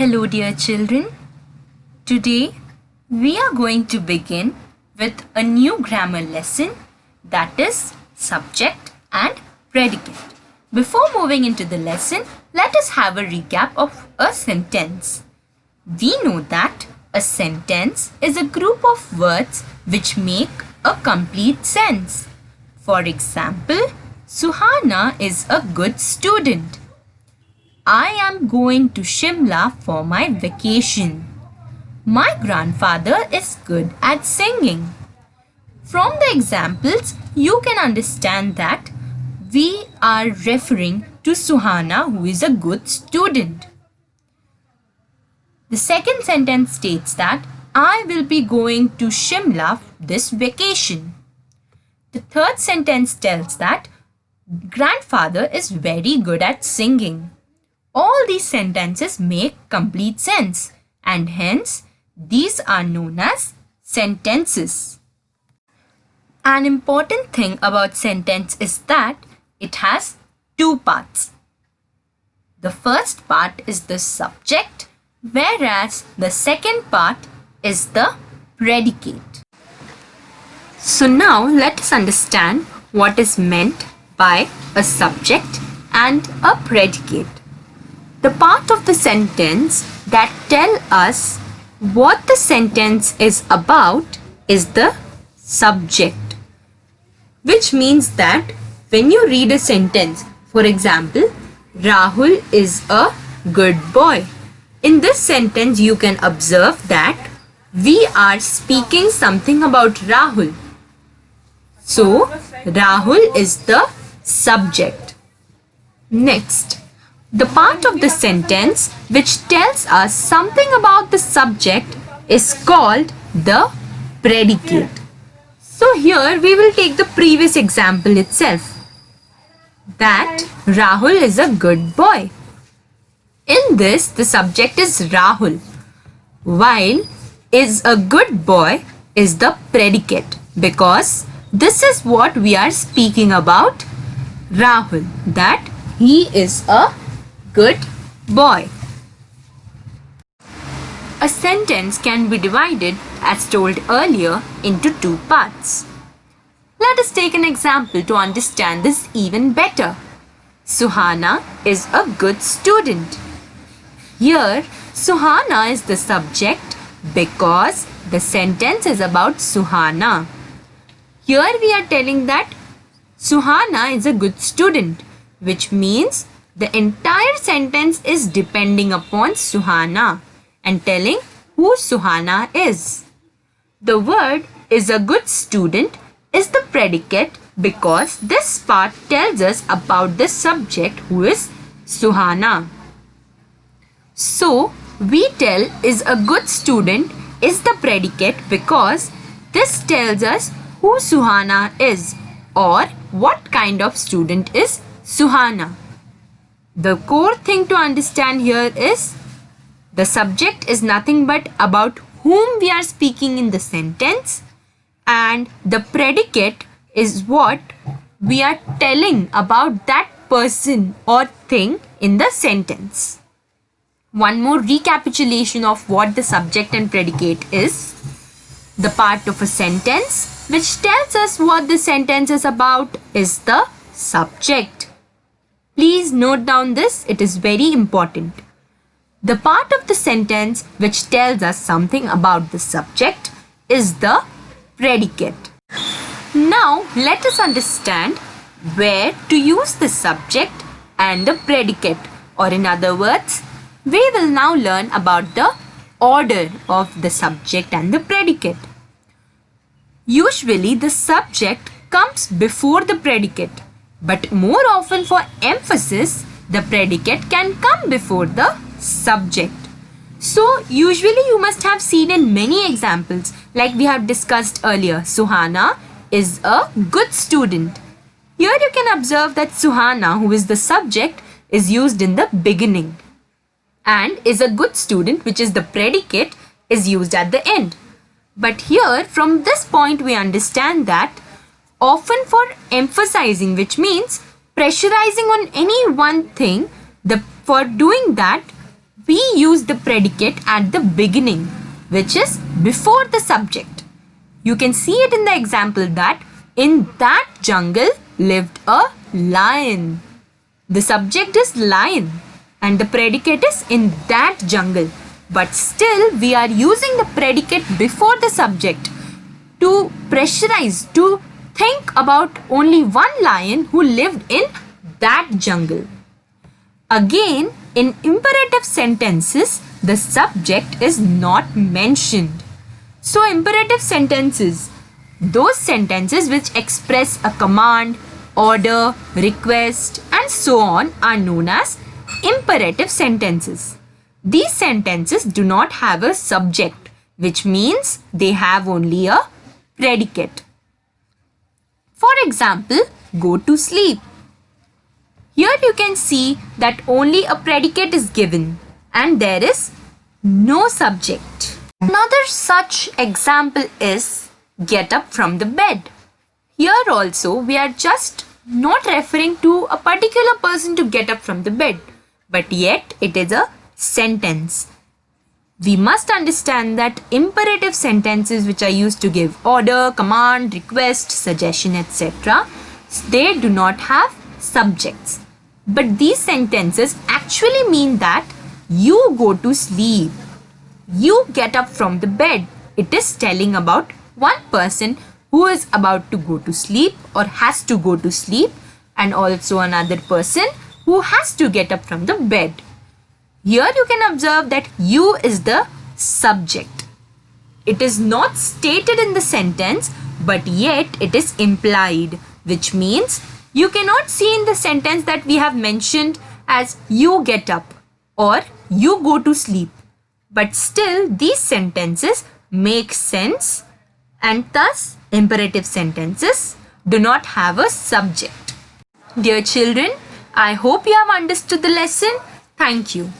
Hello, dear children. Today we are going to begin with a new grammar lesson, that is subject and predicate. Before moving into the lesson, let us have a recap of a sentence. We know that a sentence is a group of words which make a complete sense. For example, Suhana is a good student. I am going to Shimla for my vacation. My grandfather is good at singing. From the examples, you can understand that we are referring to Suhana, who is a good student. The second sentence states that I will be going to Shimla this vacation. The third sentence tells that grandfather is very good at singing. All these sentences make complete sense and hence these are known as sentences. An important thing about sentence is that it has two parts. The first part is the subject, whereas the second part is the predicate. So now let us understand what is meant by a subject and a predicate. The part of the sentence that tell us what the sentence is about is the subject, which means that when you read a sentence, for example, Rahul is a good boy. In this sentence, you can observe that we are speaking something about Rahul. So, Rahul is the subject. Next, the part of the sentence which tells us something about the subject is called the predicate. So here we will take the previous example itself, that Rahul is a good boy. In this, the subject is Rahul, while is a good boy is the predicate, because this is what we are speaking about Rahul, that he is a good boy. A sentence can be divided, as told earlier, into two parts. Let us take an example to understand this even better. Suhana is a good student. Here, Suhana is the subject because the sentence is about Suhana. Here we are telling that Suhana is a good student, which means the entire sentence is depending upon Suhana and telling who Suhana is. The word is a good student is the predicate because this part tells us about the subject, who is Suhana. So, we tell is a good student is the predicate because this tells us who Suhana is or what kind of student is Suhana. The core thing to understand here is the subject is nothing but about whom we are speaking in the sentence, and the predicate is what we are telling about that person or thing in the sentence. One more recapitulation of what the subject and predicate is. The part of a sentence which tells us what the sentence is about is the subject. Please note down this, it is very important. The part of the sentence which tells us something about the subject is the predicate. Now let us understand where to use the subject and the predicate, or in other words, we will now learn about the order of the subject and the predicate. Usually the subject comes before the predicate, but more often for emphasis, the predicate can come before the subject. So usually you must have seen in many examples, like we have discussed earlier, Suhana is a good student. Here you can observe that Suhana, who is the subject, is used in the beginning, and is a good student, which is the predicate, is used at the end. But here from this point we understand that often for emphasizing, which means pressurizing on any one thing, for doing that we use the predicate at the beginning, which is before the subject. You can see it in the example that in that jungle lived a lion. The subject is lion and the predicate is in that jungle. But still we are using the predicate before the subject to pressurize, to think about only one lion who lived in that jungle. Again, in imperative sentences, the subject is not mentioned. So imperative sentences, those sentences which express a command, order, request and so on are known as imperative sentences. These sentences do not have a subject, which means they have only a predicate. For example, go to sleep. Here you can see that only a predicate is given and there is no subject. Another such example is get up from the bed. Here also we are just not referring to a particular person to get up from the bed, but yet it is a sentence. We must understand that imperative sentences which are used to give order, command, request, suggestion, etc., they do not have subjects. But these sentences actually mean that you go to sleep. You get up from the bed. It is telling about one person who is about to go to sleep or has to go to sleep, and also another person who has to get up from the bed. Here you can observe that you is the subject. It is not stated in the sentence, but yet it is implied, which means you cannot see in the sentence that we have mentioned as you get up or you go to sleep. But still these sentences make sense and thus imperative sentences do not have a subject. Dear children, I hope you have understood the lesson. Thank you.